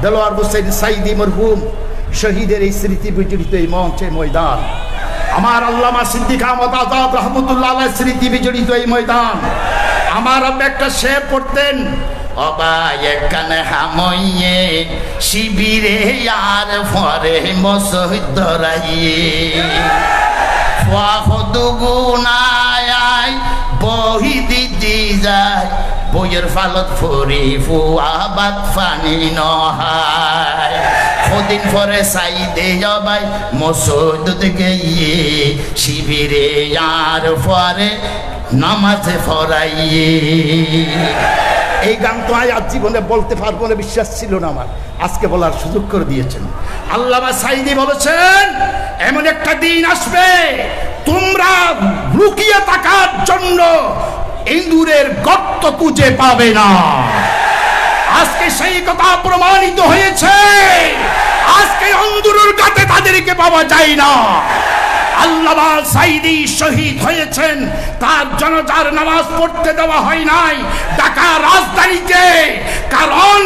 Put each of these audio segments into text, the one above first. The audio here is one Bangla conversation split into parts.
দেলোয়ার হোসেন সাইদি মরহুম শহীদের এই স্মৃতি বিজড়িত এই মঞ্চে ময়দান, আমার আল্লামা সিদ্দিক আহমদ আজাদ রহমতুল্লাহ আলাইহির স্মৃতি বিজড়িত এই ময়দান। আমার আব্বা একটা শের পড়তেন, অবায়কানে হামইয়ে শিবিরে আর ফরে মসজিদরাইয়ে ফাখদুগুনায় বহি দিদি যায় বইয়ের ফালত ফরি ফুয়াবাত ফানি নহায় কদিন পরে সাইদে যাবাই মসজিদ থেকে গিয়ে শিবিরে আর ফরে নামাজে ফরাইয়ে। এই গান তো আজ জীবনে বলতে পারবো না, বিশ্বাস ছিল না আমার, আজকে বলার সুযোগ করে দিয়েছেন। আল্লামা সাইদি বলেছেন, এমন একটা দিন আসবে তোমরা লুকিয়ে থাকার জন্য ইঁদুরের গর্ত খুঁজে পাবে না। আজকে সেই কথা প্রমাণিত হয়েছে, আজকে ইঁদুরের গাতে তাদেরকে পাওয়া যায় না। আল্লামা সাইদি শহীদ হয়েছেন, তার জানাজার নামাজ পড়তে দেওয়া হয় নাই ঢাকা রাজধানীতে, কারণ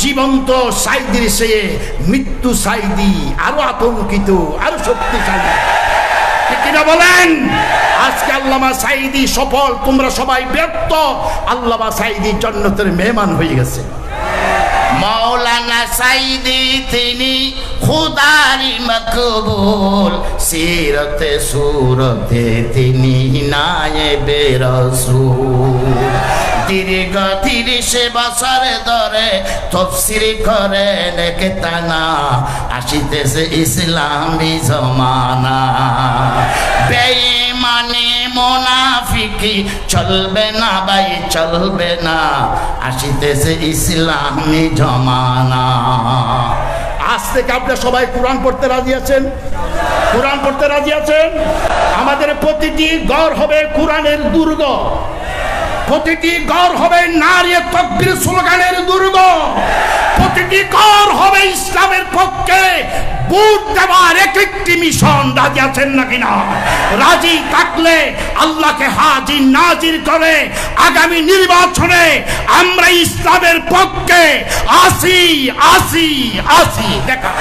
জীবন্ত সাইদির সে মৃত্যু সাইদি আরো আতঙ্কিত, আরো শক্তিশালী। কিনা বলেন? আজকে আল্লামা সাইদি সফল, তোমরা সবাই ব্যর্থ। আল্লামা সাইদি জান্নাতের মেহমান হয়ে গেছে। মৌলানা সাইদি তিনি খুদারি মকবুল, সিরতে সুরতে তিনি নায়েবে রাসূল। দীর্ঘ ৩০ বছর ধরে তাফসীর করেন কেতানা, আসিতেছে ইসলামী জমানা। বেঈমানি মুনাফিকি চলবে না ভাই, চলবে না, আসিতেছে ইসলামী জমানা। আজ থেকে আপনারা সবাই কোরআন পড়তে রাজি আছেন? কোরআন পড়তে রাজি আছেন? আমাদের প্রতিটি ঘর হবে কোরআনের দুর্গ, প্রতিটি ঘর হবে নারী তাকবীর স্লোগানের দুর্গ, প্রতিটি ঘর হবে ইসলামের পক্ষে ভোট দেওয়ার একটি মিশন। রাজি আছেন নাকি না? রাজি থাকলে আল্লাহকে হাজির নাজির করে আগামী নির্বাচনে আমরা ইসলামের পক্ষে আসি আসি আসি। দেখা